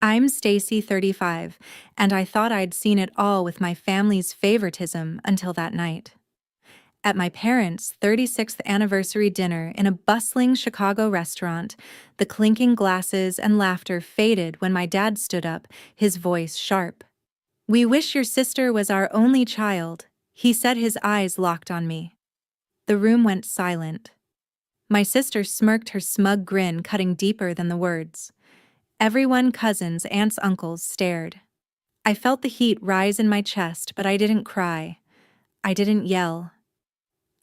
I'm Stacy, 35, and I thought I'd seen it all with my family's favoritism until that night. At my parents' 36th anniversary dinner in a bustling Chicago restaurant, the clinking glasses and laughter faded when my dad stood up, his voice sharp. "We wish your sister was our only child," he said, his eyes locked on me. The room went silent. My sister smirked, her smug grin cutting deeper than the words. Everyone, cousins, aunts, uncles, stared. I felt the heat rise in my chest, but I didn't cry. I didn't yell.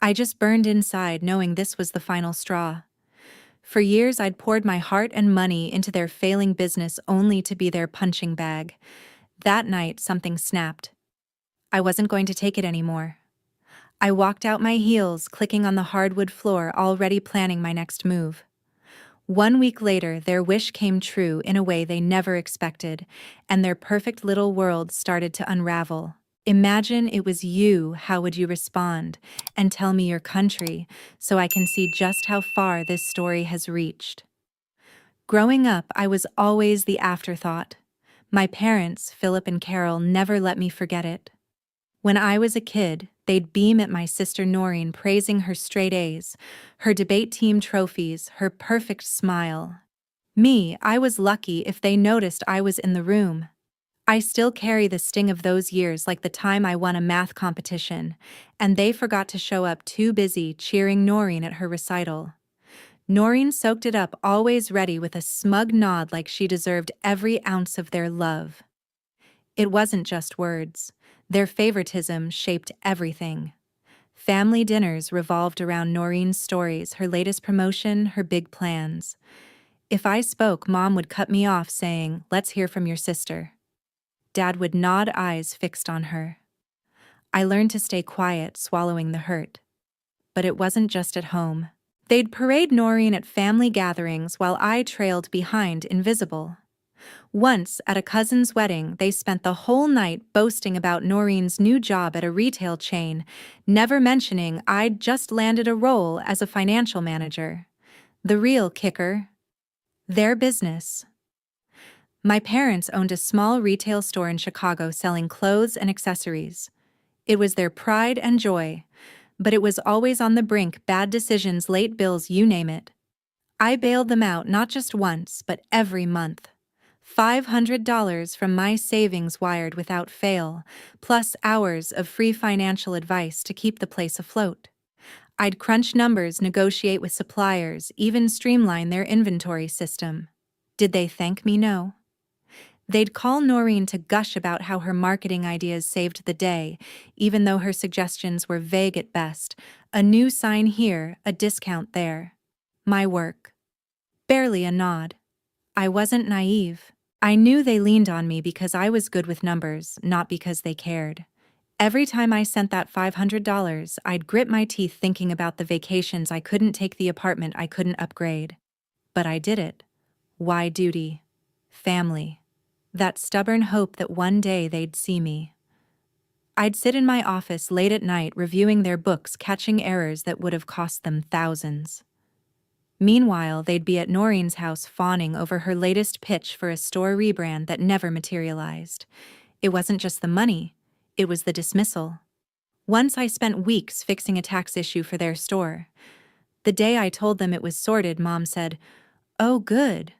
I just burned inside, knowing this was the final straw. For years, I'd poured my heart and money into their failing business only to be their punching bag. That night, something snapped. I wasn't going to take it anymore. I walked out, my heels clicking on the hardwood floor, already planning my next move. 1 week later, their wish came true in a way they never expected, and their perfect little world started to unravel. "Imagine it was you, how would you respond? And tell me your country, so I can see just how far this story has reached." Growing up, I was always the afterthought. My parents, Philip and Carol, never let me forget it. When I was a kid, they'd beam at my sister Noreen, praising her straight A's, her debate team trophies, her perfect smile. Me, I was lucky if they noticed I was in the room. I still carry the sting of those years, like the time I won a math competition, and they forgot to show up, too busy cheering Noreen at her recital. Noreen soaked it up, always ready with a smug nod, like she deserved every ounce of their love. It wasn't just words. Their favoritism shaped everything. Family dinners revolved around Noreen's stories, her latest promotion, her big plans. If I spoke, Mom would cut me off, saying, "Let's hear from your sister." Dad would nod, eyes fixed on her. I learned to stay quiet, swallowing the hurt. But it wasn't just at home. They'd parade Noreen at family gatherings while I trailed behind, invisible. Once, at a cousin's wedding, they spent the whole night boasting about Noreen's new job at a retail chain, never mentioning I'd just landed a role as a financial manager. The real kicker: their business. My parents owned a small retail store in Chicago selling clothes and accessories. It was their pride and joy, but it was always on the brink: bad decisions, late bills, you name it. I bailed them out, not just once, but every month. $500 from my savings wired without fail, plus hours of free financial advice to keep the place afloat. I'd crunch numbers, negotiate with suppliers, even streamline their inventory system. Did they thank me? No. They'd call Noreen to gush about how her marketing ideas saved the day, even though her suggestions were vague at best. A new sign here, a discount there. My work. Barely a nod. I wasn't naive. I knew they leaned on me because I was good with numbers, not because they cared. Every time I sent that $500, I'd grit my teeth thinking about the vacations I couldn't take, the apartment I couldn't upgrade. But I did it. Why? Duty. Family. That stubborn hope that one day they'd see me. I'd sit in my office late at night reviewing their books, catching errors that would have cost them thousands. Meanwhile, they'd be at Noreen's house fawning over her latest pitch for a store rebrand that never materialized. It wasn't just the money, it was the dismissal. Once I spent weeks fixing a tax issue for their store. The day I told them it was sorted, Mom said, "Oh, good.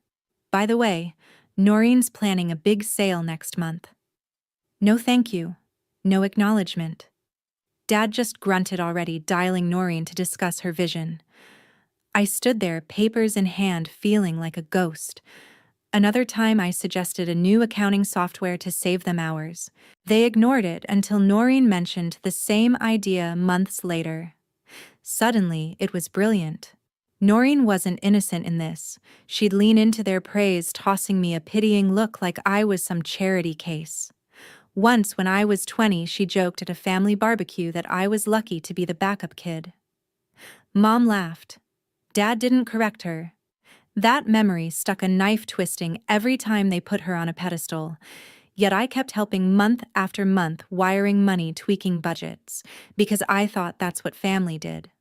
By the way, Noreen's planning a big sale next month." No thank you. No acknowledgement. Dad just grunted, already dialing Noreen to discuss her vision. I stood there, papers in hand, feeling like a ghost. Another time I suggested a new accounting software to save them hours. They ignored it until Noreen mentioned the same idea months later. Suddenly, it was brilliant. Noreen wasn't innocent in this. She'd lean into their praise, tossing me a pitying look like I was some charity case. Once, when I was 20, she joked at a family barbecue that I was lucky to be the backup kid. Mom laughed. Dad didn't correct her. That memory stuck a knife, twisting every time they put her on a pedestal. Yet I kept helping month after month, wiring money, tweaking budgets, because I thought that's what family did.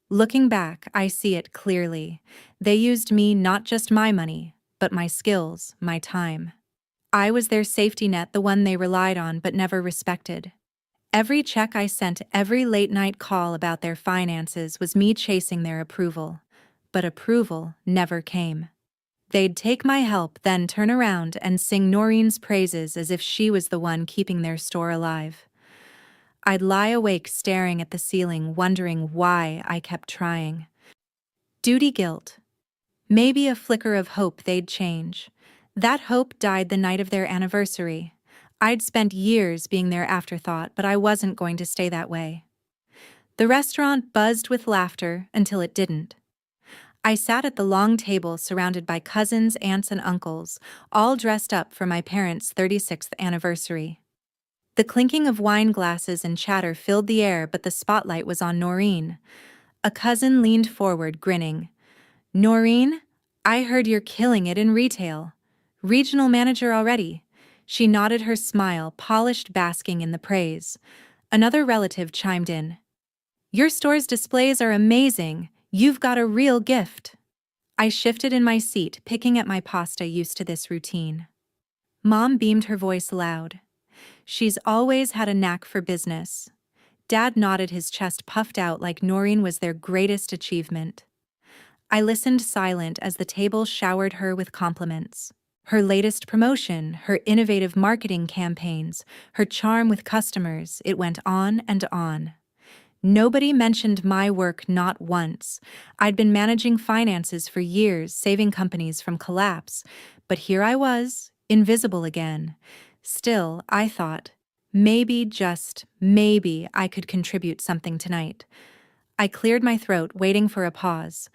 Looking back, I see it clearly. They used me, not just my money, but my skills, my time. I was their safety net, the one they relied on but never respected. Every check I sent, every late-night call about their finances was me chasing their approval. But approval never came. They'd take my help, then turn around and sing Noreen's praises as if she was the one keeping their store alive. I'd lie awake staring at the ceiling, wondering why I kept trying. Duty guilt. Maybe a flicker of hope they'd change. That hope died the night of their anniversary. I'd spent years being their afterthought, but I wasn't going to stay that way. The restaurant buzzed with laughter until it didn't. I sat at the long table surrounded by cousins, aunts, and uncles, all dressed up for my parents' 36th anniversary. The clinking of wine glasses and chatter filled the air, but the spotlight was on Noreen. A cousin leaned forward, grinning. "Noreen, I heard you're killing it in retail. Regional manager already." She nodded, her smile polished, basking in the praise. Another relative chimed in. "Your store's displays are amazing. You've got a real gift." I shifted in my seat, picking at my pasta, used to this routine. Mom beamed, her voice loud. "She's always had a knack for business." Dad nodded, his chest puffed out like Noreen was their greatest achievement. I listened silent as the table showered her with compliments. Her latest promotion, her innovative marketing campaigns, her charm with customers, it went on and on. Nobody mentioned my work, not once. I'd been managing finances for years, saving companies from collapse, but here I was, invisible again. Still, I thought, maybe, just maybe, I could contribute something tonight. I cleared my throat, waiting for a pause.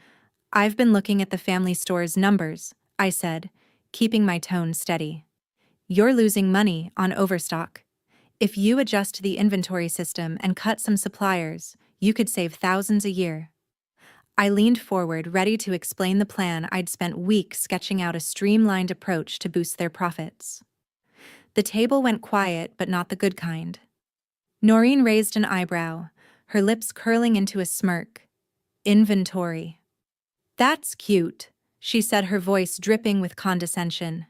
"I've been looking at the family store's numbers," I said, keeping my tone steady. "You're losing money on overstock. If you adjust the inventory system and cut some suppliers, you could save thousands a year." I leaned forward, ready to explain the plan. I'd spent weeks sketching out a streamlined approach to boost their profits. The table went quiet, but not the good kind. Noreen raised an eyebrow, her lips curling into a smirk. "Inventory. That's cute," she said, her voice dripping with condescension.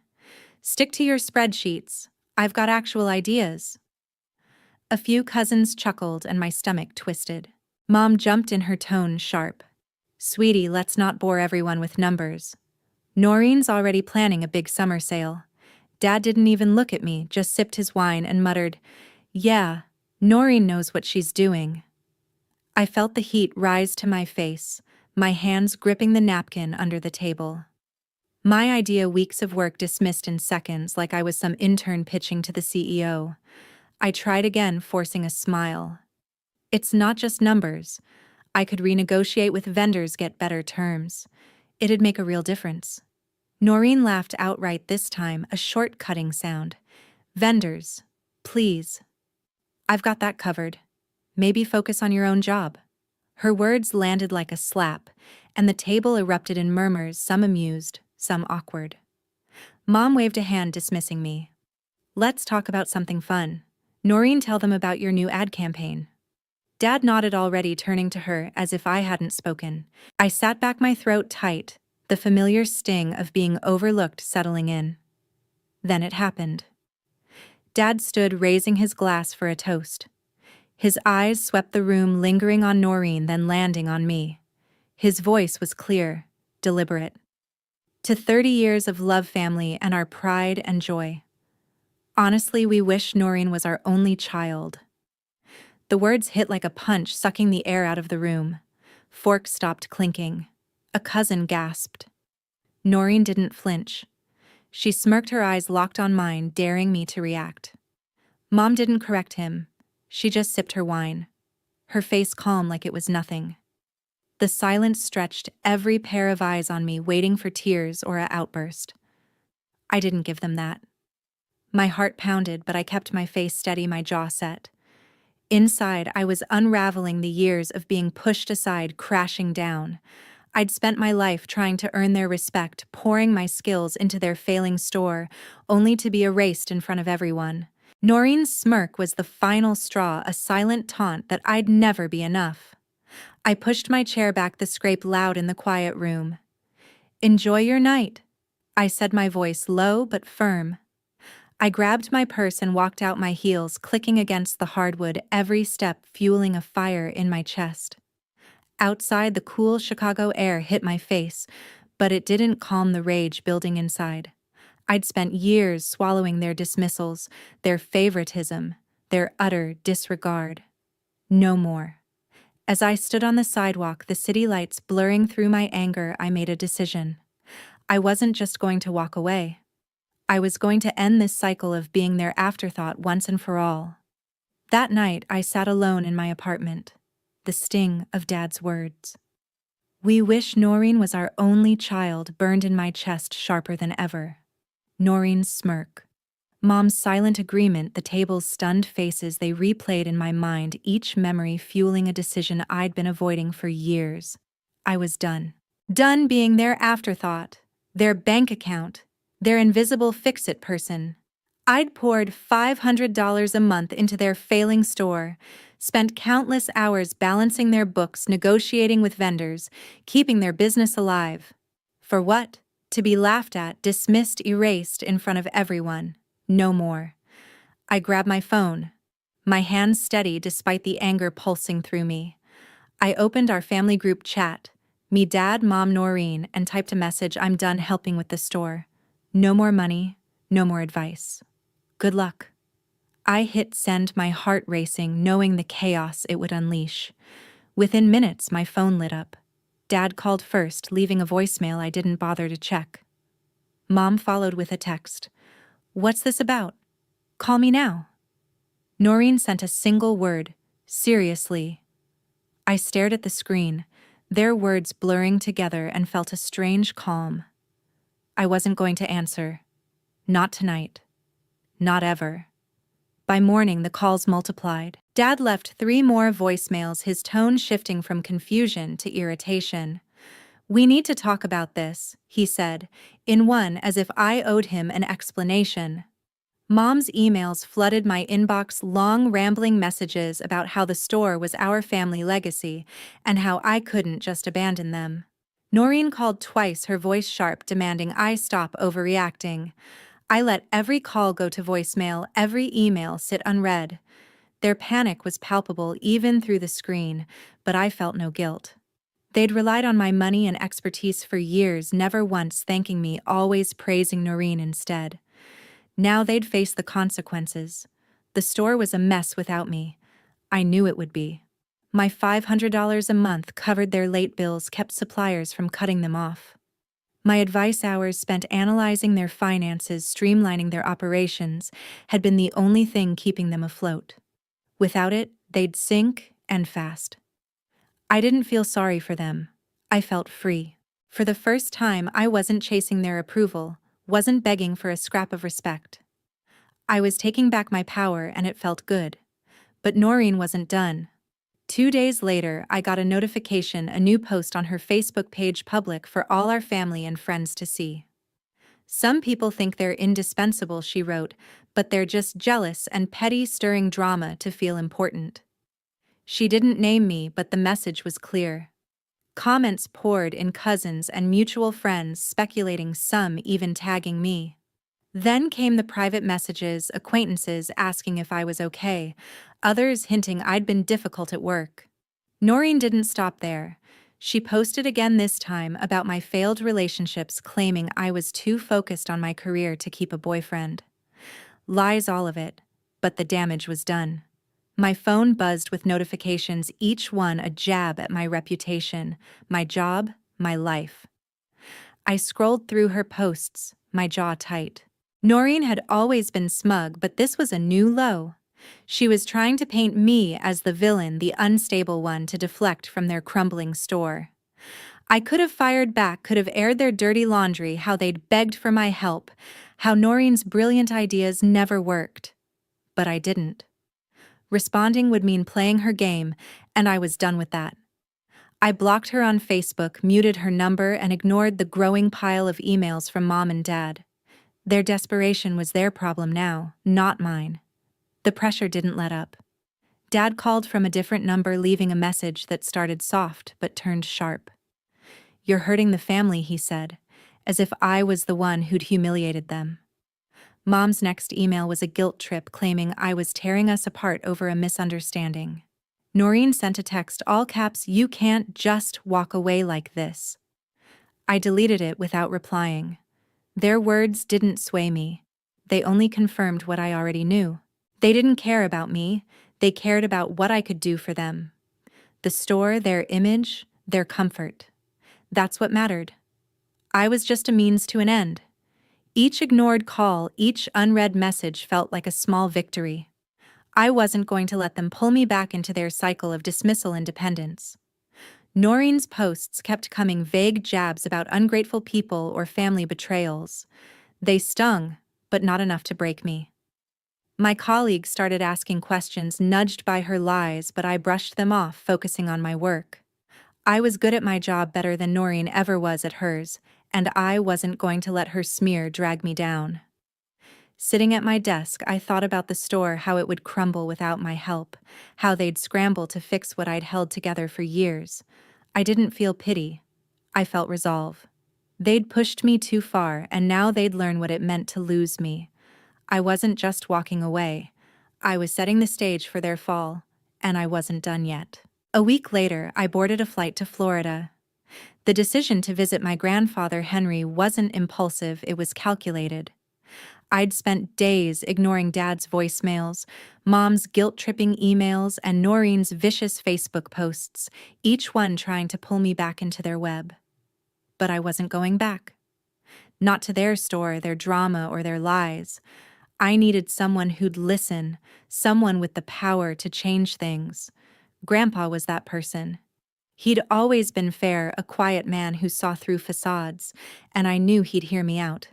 "Stick to your spreadsheets. I've got actual ideas." A few cousins chuckled and my stomach twisted. Mom jumped in, her tone sharp. "Sweetie, let's not bore everyone with numbers. Noreen's already planning a big summer sale." Dad didn't even look at me, just sipped his wine and muttered, "Yeah, Noreen knows what she's doing." I felt the heat rise to my face, my hands gripping the napkin under the table. My idea, weeks of work dismissed in seconds like I was some intern pitching to the CEO. I tried again, forcing a smile. "It's not just numbers. I could renegotiate with vendors, get better terms. It'd make a real difference." Noreen laughed outright this time, a short cutting sound. "Vendors, please. I've got that covered. Maybe focus on your own job." Her words landed like a slap, and the table erupted in murmurs, some amused, some awkward. Mom waved a hand, dismissing me. "Let's talk about something fun. Noreen, tell them about your new ad campaign." Dad nodded, already turning to her as if I hadn't spoken. I sat back, my throat tight, the familiar sting of being overlooked settling in. Then it happened. Dad stood, raising his glass for a toast. His eyes swept the room, lingering on Noreen, then landing on me. His voice was clear, deliberate. "To 30 years of love, family, and our pride and joy. Honestly, we wish Noreen was our only child." The words hit like a punch, sucking the air out of the room. Forks stopped clinking. A cousin gasped. Noreen didn't flinch. She smirked, her eyes locked on mine, daring me to react. Mom didn't correct him. She just sipped her wine, her face calm like it was nothing. The silence stretched, every pair of eyes on me, waiting for tears or an outburst. I didn't give them that. My heart pounded, but I kept my face steady, my jaw set. Inside, I was unraveling the years of being pushed aside, crashing down. I'd spent my life trying to earn their respect, pouring my skills into their failing store, only to be erased in front of everyone. Noreen's smirk was the final straw, a silent taunt that I'd never be enough. I pushed my chair back, the scrape loud in the quiet room. "Enjoy your night," I said, my voice low but firm. I grabbed my purse and walked out, my heels clicking against the hardwood, every step fueling a fire in my chest. Outside, the cool Chicago air hit my face, but it didn't calm the rage building inside. I'd spent years swallowing their dismissals, their favoritism, their utter disregard. No more. As I stood on the sidewalk, the city lights blurring through my anger, I made a decision. I wasn't just going to walk away. I was going to end this cycle of being their afterthought once and for all. That night, I sat alone in my apartment. The sting of Dad's words. "We wish Noreen was our only child," burned in my chest sharper than ever. Noreen's smirk. Mom's silent agreement, the table's stunned faces, they replayed in my mind, each memory fueling a decision I'd been avoiding for years. I was done. Done being their afterthought, their bank account, their invisible fix-it person. I'd poured $500 a month into their failing store, spent countless hours balancing their books, negotiating with vendors, keeping their business alive. For what? To be laughed at, dismissed, erased in front of everyone. No more. I grabbed my phone, my hands steady despite the anger pulsing through me. I opened our family group chat, me, Dad, Mom, Noreen, and typed a message: "I'm done helping with the store. No more money, no more advice. Good luck." I hit send, my heart racing, knowing the chaos it would unleash. Within minutes, my phone lit up. Dad called first, leaving a voicemail I didn't bother to check. Mom followed with a text. "What's this about? Call me now." Noreen sent a single word: "Seriously." I stared at the screen, their words blurring together, and felt a strange calm. I wasn't going to answer. Not tonight. Not ever. By morning, the calls multiplied. Dad left 3 more voicemails, his tone shifting from confusion to irritation. "We need to talk about this," he said, in one as if I owed him an explanation. Mom's emails flooded my inbox, long rambling messages about how the store was our family legacy and how I couldn't just abandon them. Noreen called twice, her voice sharp, demanding I stop overreacting. I let every call go to voicemail, every email sit unread. Their panic was palpable even through the screen, but I felt no guilt. They'd relied on my money and expertise for years, never once thanking me, always praising Noreen instead. Now they'd face the consequences. The store was a mess without me. I knew it would be. My $500 a month covered their late bills, kept suppliers from cutting them off. My advice hours spent analyzing their finances, streamlining their operations, had been the only thing keeping them afloat. Without it, they'd sink, and fast. I didn't feel sorry for them. I felt free. For the first time, I wasn't chasing their approval, wasn't begging for a scrap of respect. I was taking back my power, and it felt good. But Noreen wasn't done. 2 days later, I got a notification, a new post on her Facebook page, public for all our family and friends to see. "Some people think they're indispensable," she wrote, "but they're just jealous and petty, stirring drama to feel important." She didn't name me, but the message was clear. Comments poured in, cousins and mutual friends speculating, some even tagging me. Then came the private messages, acquaintances asking if I was okay, others hinting I'd been difficult at work. Noreen didn't stop there. She posted again, this time about my failed relationships, claiming I was too focused on my career to keep a boyfriend. Lies, all of it, but the damage was done. My phone buzzed with notifications, each one a jab at my reputation, my job, my life. I scrolled through her posts, my jaw tight. Noreen had always been smug, but this was a new low. She was trying to paint me as the villain, the unstable one, to deflect from their crumbling store. I could have fired back, could have aired their dirty laundry, how they'd begged for my help, how Noreen's brilliant ideas never worked. But I didn't. Responding would mean playing her game, and I was done with that. I blocked her on Facebook, muted her number, and ignored the growing pile of emails from Mom and Dad. Their desperation was their problem now, not mine. The pressure didn't let up. Dad called from a different number, leaving a message that started soft but turned sharp. "You're hurting the family," he said, as if I was the one who'd humiliated them. Mom's next email was a guilt trip claiming I was tearing us apart over a misunderstanding. Noreen sent a text, all caps, "You can't just walk away like this." I deleted it without replying. Their words didn't sway me. They only confirmed what I already knew. They didn't care about me. They cared about what I could do for them. The store, their image, their comfort. That's what mattered. I was just a means to an end. Each ignored call, each unread message felt like a small victory. I wasn't going to let them pull me back into their cycle of dismissal and dependence. Noreen's posts kept coming, vague jabs about ungrateful people or family betrayals. They stung, but not enough to break me. My colleagues started asking questions, nudged by her lies, but I brushed them off, focusing on my work. I was good at my job, better than Noreen ever was at hers, and I wasn't going to let her smear drag me down. Sitting at my desk, I thought about the store, how it would crumble without my help, how they'd scramble to fix what I'd held together for years. I didn't feel pity. I felt resolve. They'd pushed me too far, and now they'd learn what it meant to lose me. I wasn't just walking away. I was setting the stage for their fall, and I wasn't done yet. A week later, I boarded a flight to Florida. The decision to visit my grandfather Henry wasn't impulsive, it was calculated. I'd spent days ignoring Dad's voicemails, Mom's guilt-tripping emails, and Noreen's vicious Facebook posts, each one trying to pull me back into their web. But I wasn't going back. Not to their store, their drama, or their lies. I needed someone who'd listen, someone with the power to change things. Grandpa was that person. He'd always been fair, a quiet man who saw through facades, and I knew he'd hear me out.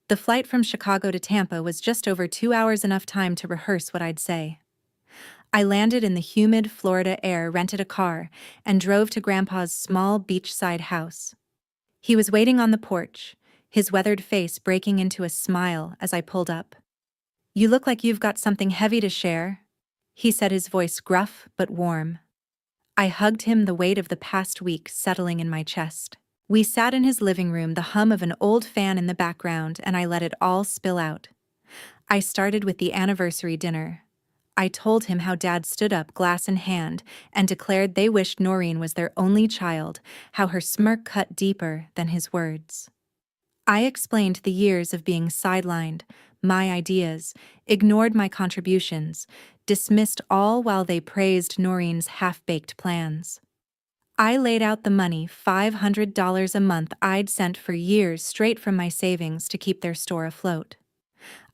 The flight from Chicago to Tampa was just over 2 hours, enough time to rehearse what I'd say. I landed in the humid Florida air, rented a car, and drove to Grandpa's small beachside house. He was waiting on the porch, his weathered face breaking into a smile as I pulled up. "You look like you've got something heavy to share," he said, his voice gruff but warm. I hugged him, the weight of the past week settling in my chest. We sat in his living room, the hum of an old fan in the background, and I let it all spill out. I started with the anniversary dinner. I told him how Dad stood up, glass in hand, and declared they wished Noreen was their only child, how her smirk cut deeper than his words. I explained the years of being sidelined, my ideas, ignored my contributions, dismissed all while they praised Noreen's half-baked plans. I laid out the money, $500 a month I'd sent for years straight from my savings to keep their store afloat.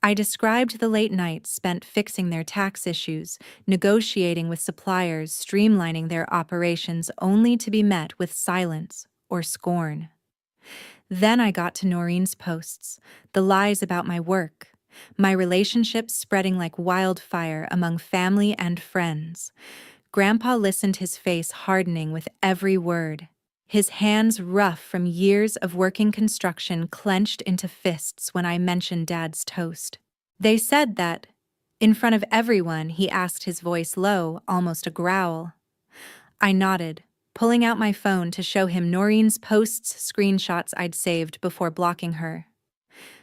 I described the late nights spent fixing their tax issues, negotiating with suppliers, streamlining their operations, only to be met with silence or scorn. Then I got to Noreen's posts, the lies about my work, my relationships spreading like wildfire among family and friends. Grandpa listened, his face hardening with every word. His hands, rough from years of working construction, clenched into fists when I mentioned Dad's toast. "They said that," in front of everyone, he asked, his voice low, almost a growl. I nodded, pulling out my phone to show him Noreen's posts, screenshots I'd saved before blocking her.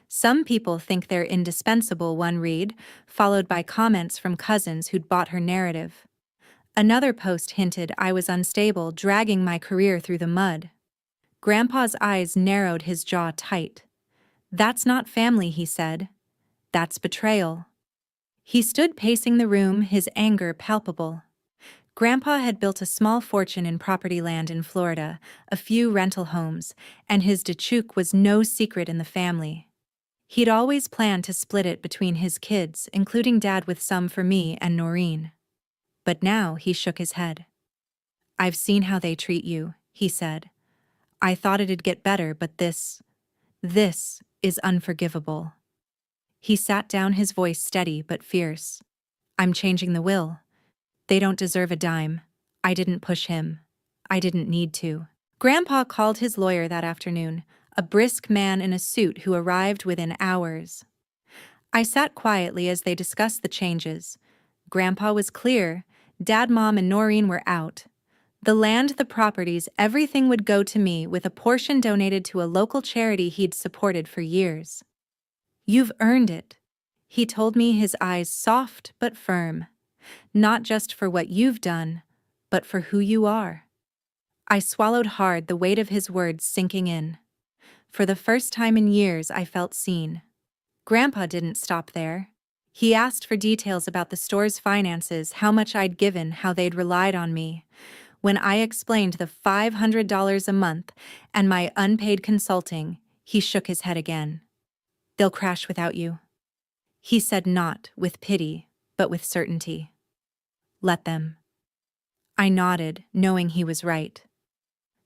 "Some people think they're indispensable," one read, followed by comments from cousins who'd bought her narrative. Another post hinted I was unstable, dragging my career through the mud. Grandpa's eyes narrowed, his jaw tight. "That's not family," he said. "That's betrayal." He stood pacing the room, his anger palpable. Grandpa had built a small fortune in property land in Florida, a few rental homes, and his Dachook was no secret in the family. He'd always planned to split it between his kids, including Dad, with some for me and Noreen. But now he shook his head. "I've seen how they treat you," he said. "I thought it'd get better, but this is unforgivable." He sat down, his voice steady but fierce. "I'm changing the will. They don't deserve a dime. I didn't push him. I didn't need to." Grandpa called his lawyer that afternoon, a brisk man in a suit who arrived within hours. I sat quietly as they discussed the changes. Grandpa was clear. Dad, Mom, and Noreen were out. The land, the properties, everything would go to me, with a portion donated to a local charity he'd supported for years. "You've earned it," He told me, his eyes soft but firm. Not just for what you've done, but for who you are. I swallowed hard, the weight of his words sinking in. For the first time in years, I felt seen. Grandpa didn't stop there. He asked for details about the store's finances, how much I'd given, how they'd relied on me. When I explained the $500 a month and my unpaid consulting, he shook his head again. "They'll crash without you," he said, not with pity, but with certainty. "Let them." I nodded, knowing he was right.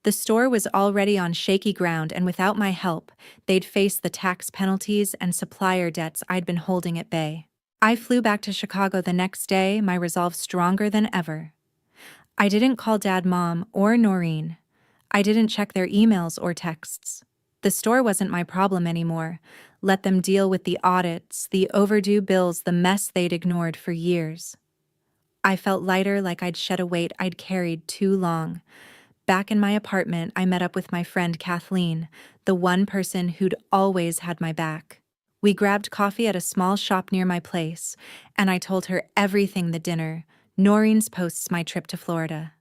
The store was already on shaky ground, and without my help, they'd face the tax penalties and supplier debts I'd been holding at bay. I flew back to Chicago the next day, my resolve stronger than ever. I didn't call Dad, Mom, or Noreen. I didn't check their emails or texts. The store wasn't my problem anymore. Let them deal with the audits, the overdue bills, the mess they'd ignored for years. I felt lighter, like I'd shed a weight I'd carried too long. Back in my apartment, I met up with my friend Kathleen, the one person who'd always had my back. We grabbed coffee at a small shop near my place, and I told her everything: the dinner, Noreen's posts, my trip to Florida.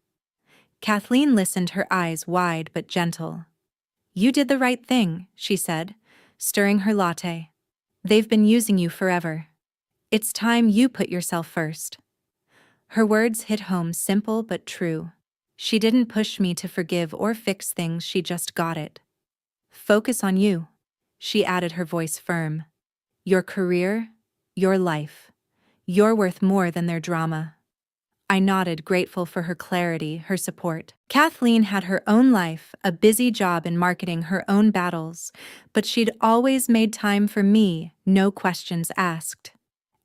Kathleen listened, her eyes wide but gentle. "You did the right thing," she said, stirring her latte. "They've been using you forever. It's time you put yourself first." Her words hit home, simple but true. She didn't push me to forgive or fix things, she just got it. "Focus on you," she added, her voice firm. "Your career, your life. You're worth more than their drama." I nodded, grateful for her clarity, her support. Kathleen had her own life, a busy job in marketing, her own battles, but she'd always made time for me, no questions asked.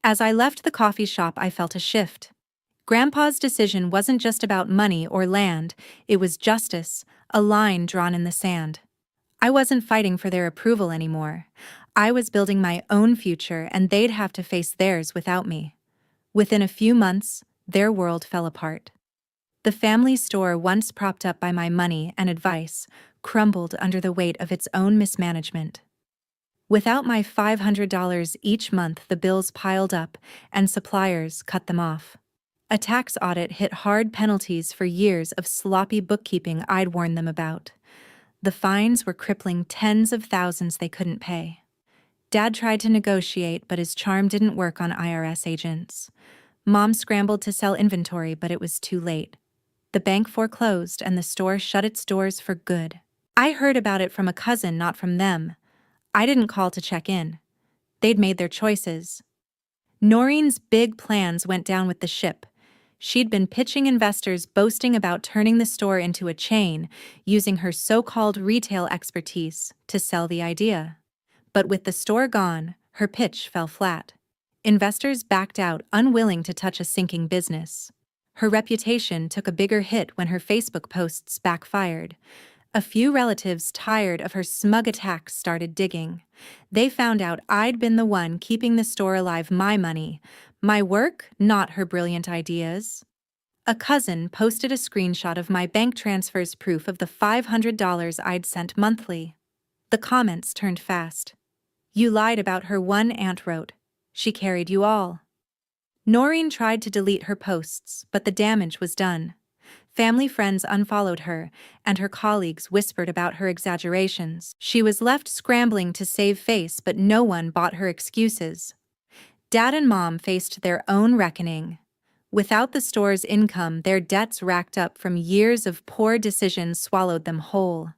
As I left the coffee shop, I felt a shift. Grandpa's decision wasn't just about money or land, it was justice, a line drawn in the sand. I wasn't fighting for their approval anymore. I was building my own future, and they'd have to face theirs without me. Within a few months, their world fell apart. The family store, once propped up by my money and advice, crumbled under the weight of its own mismanagement. Without my $500 each month, the bills piled up, and suppliers cut them off. A tax audit hit hard, penalties for years of sloppy bookkeeping I'd warned them about. The fines were crippling, tens of thousands they couldn't pay. Dad tried to negotiate, but his charm didn't work on IRS agents. Mom scrambled to sell inventory, but it was too late. The bank foreclosed, and the store shut its doors for good. I heard about it from a cousin, not from them. I didn't call to check in. They'd made their choices. Noreen's big plans went down with the ship. She'd been pitching investors, boasting about turning the store into a chain, using her so-called retail expertise to sell the idea. But with the store gone, her pitch fell flat. Investors backed out, unwilling to touch a sinking business. Her reputation took a bigger hit when her Facebook posts backfired. A few relatives, tired of her smug attacks, started digging. They found out I'd been the one keeping the store alive, my money, my work, not her brilliant ideas. A cousin posted a screenshot of my bank transfers, proof of the $500 I'd sent monthly. The comments turned fast. "You lied about her," one aunt wrote. "She carried you all." Noreen tried to delete her posts, but the damage was done. Family friends unfollowed her, and her colleagues whispered about her exaggerations. She was left scrambling to save face, but no one bought her excuses. Dad and Mom faced their own reckoning. Without the store's income, their debts racked up from years of poor decisions swallowed them whole.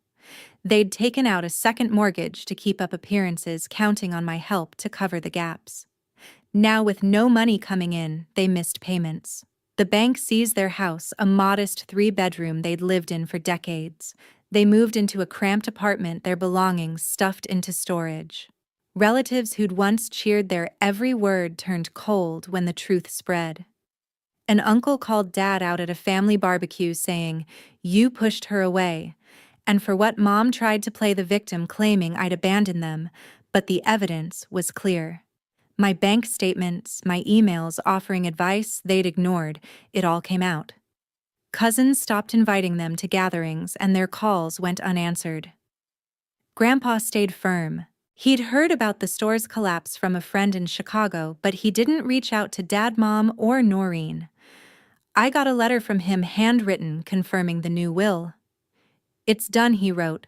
They'd taken out a second mortgage to keep up appearances, counting on my help to cover the gaps. Now, with no money coming in, they missed payments. The bank seized their house, a modest 3-bedroom they'd lived in for decades. They moved into a cramped apartment, their belongings stuffed into storage. Relatives who'd once cheered their every word turned cold when the truth spread. An uncle called Dad out at a family barbecue, saying, "You pushed her away," and for what Mom tried to play the victim, claiming I'd abandoned them, but the evidence was clear. My bank statements, my emails offering advice they'd ignored, it all came out. Cousins stopped inviting them to gatherings, and their calls went unanswered. Grandpa stayed firm. He'd heard about the store's collapse from a friend in Chicago, but he didn't reach out to Dad, Mom, or Noreen. I got a letter from him handwritten confirming the new will. "It's done," he wrote.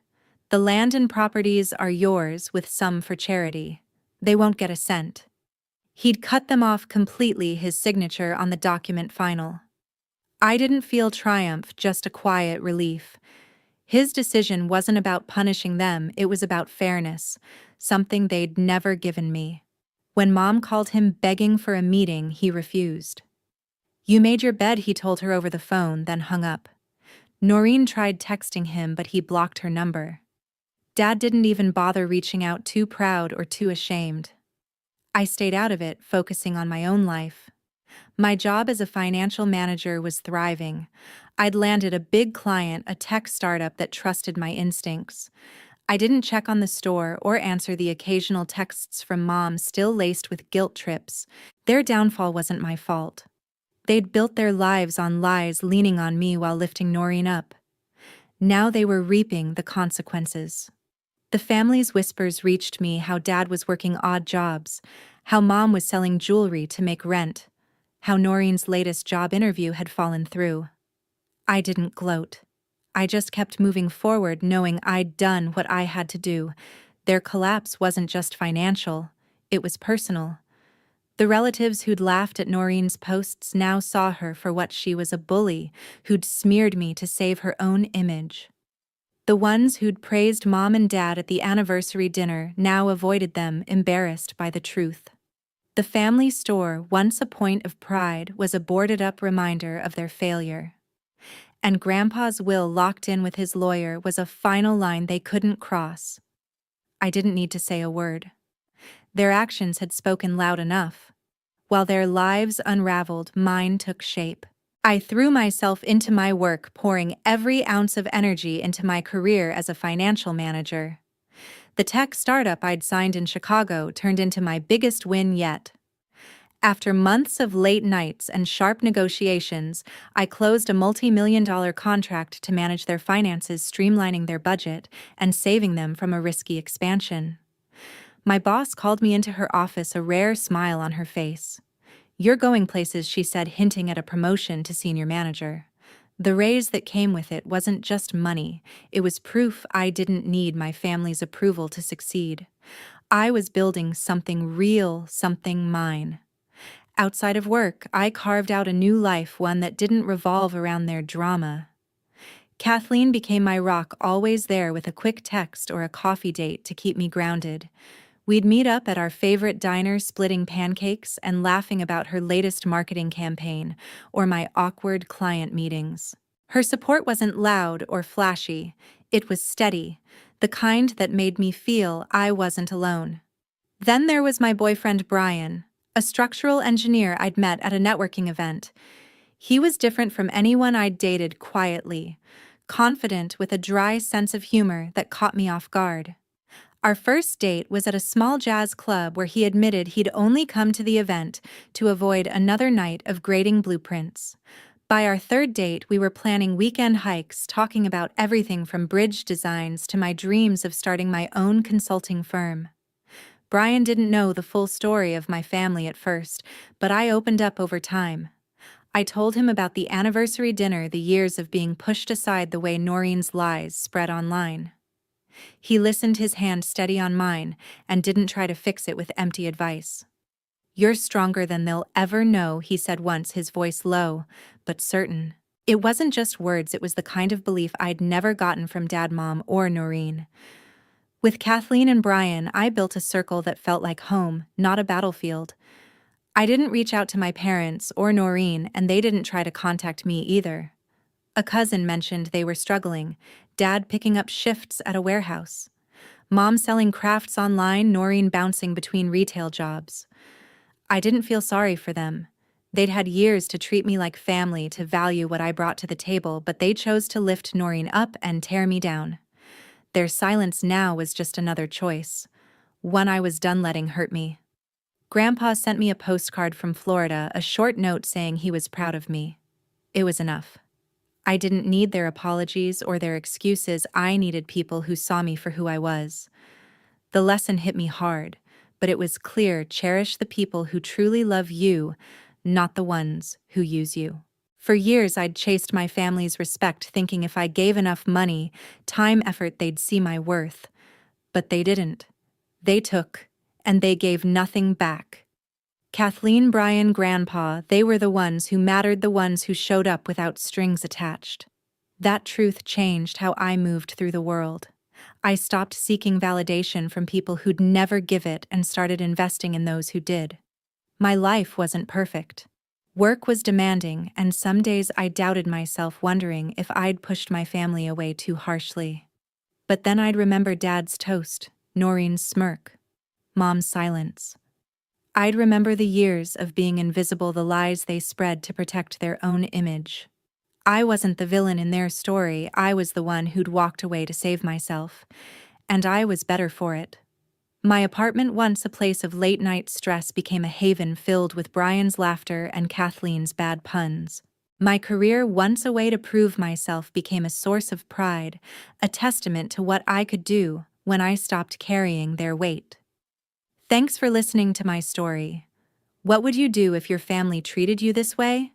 "The land and properties are yours with some for charity. They won't get a cent." He'd cut them off completely, his signature on the document final. I didn't feel triumph, just a quiet relief. His decision wasn't about punishing them, it was about fairness, something they'd never given me. When Mom called him begging for a meeting, he refused. "You made your bed," he told her over the phone, then hung up. Noreen tried texting him, but he blocked her number. Dad didn't even bother reaching out, too proud or too ashamed. I stayed out of it, focusing on my own life. My job as a financial manager was thriving. I'd landed a big client, a tech startup that trusted my instincts. I didn't check on the store or answer the occasional texts from Mom, still laced with guilt trips. Their downfall wasn't my fault. They'd built their lives on lies, leaning on me while lifting Noreen up. Now they were reaping the consequences. The family's whispers reached me: how Dad was working odd jobs, how Mom was selling jewelry to make rent, how Noreen's latest job interview had fallen through. I didn't gloat. I just kept moving forward, knowing I'd done what I had to do. Their collapse wasn't just financial, it was personal. The relatives who'd laughed at Noreen's posts now saw her for what she was: a bully who'd smeared me to save her own image. The ones who'd praised Mom and Dad at the anniversary dinner now avoided them, embarrassed by the truth. The family store, once a point of pride, was a boarded-up reminder of their failure. And Grandpa's will, locked in with his lawyer, was a final line they couldn't cross. I didn't need to say a word. Their actions had spoken loud enough. While their lives unraveled, mine took shape. I threw myself into my work, pouring every ounce of energy into my career as a financial manager. The tech startup I'd signed in Chicago turned into my biggest win yet. After months of late nights and sharp negotiations, I closed a multi-million-dollar contract to manage their finances, streamlining their budget and saving them from a risky expansion. My boss called me into her office, a rare smile on her face. "You're going places," she said, hinting at a promotion to senior manager. The raise that came with it wasn't just money, it was proof I didn't need my family's approval to succeed. I was building something real, something mine. Outside of work, I carved out a new life, one that didn't revolve around their drama. Kathleen became my rock, always there with a quick text or a coffee date to keep me grounded. We'd meet up at our favorite diner, splitting pancakes and laughing about her latest marketing campaign or my awkward client meetings. Her support wasn't loud or flashy, it was steady, the kind that made me feel I wasn't alone. Then there was my boyfriend Brian, a structural engineer I'd met at a networking event. He was different from anyone I'd dated, quietly, confident, with a dry sense of humor that caught me off guard. Our first date was at a small jazz club where he admitted he'd only come to the event to avoid another night of grading blueprints. By our third date, we were planning weekend hikes, talking about everything from bridge designs to my dreams of starting my own consulting firm. Brian didn't know the full story of my family at first, but I opened up over time. I told him about the anniversary dinner, the years of being pushed aside, the way Noreen's lies spread online. He listened, his hand steady on mine, and didn't try to fix it with empty advice. "You're stronger than they'll ever know," he said once, his voice low, but certain. It wasn't just words, it was the kind of belief I'd never gotten from Dad, Mom, or Noreen. With Kathleen and Brian, I built a circle that felt like home, not a battlefield. I didn't reach out to my parents or Noreen, and they didn't try to contact me either. A cousin mentioned they were struggling, Dad picking up shifts at a warehouse, Mom selling crafts online, Noreen bouncing between retail jobs. I didn't feel sorry for them. They'd had years to treat me like family, to value what I brought to the table, but they chose to lift Noreen up and tear me down. Their silence now was just another choice, one I was done letting hurt me. Grandpa sent me a postcard from Florida, a short note saying he was proud of me. It was enough. I didn't need their apologies or their excuses, I needed people who saw me for who I was. The lesson hit me hard, but it was clear: cherish the people who truly love you, not the ones who use you. For years, I'd chased my family's respect, thinking if I gave enough money, time, effort, they'd see my worth. But they didn't. They took, and they gave nothing back. Kathleen, Brian, Grandpa, they were the ones who mattered, the ones who showed up without strings attached. That truth changed how I moved through the world. I stopped seeking validation from people who'd never give it and started investing in those who did. My life wasn't perfect. Work was demanding, and some days I doubted myself, wondering if I'd pushed my family away too harshly. But then I'd remember Dad's toast, Noreen's smirk, Mom's silence. I'd remember the years of being invisible, the lies they spread to protect their own image. I wasn't the villain in their story, I was the one who'd walked away to save myself, and I was better for it. My apartment, once a place of late-night stress, became a haven filled with Brian's laughter and Kathleen's bad puns. My career, once a way to prove myself, became a source of pride, a testament to what I could do when I stopped carrying their weight. Thanks for listening to my story. What would you do if your family treated you this way?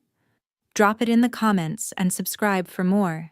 Drop it in the comments and subscribe for more.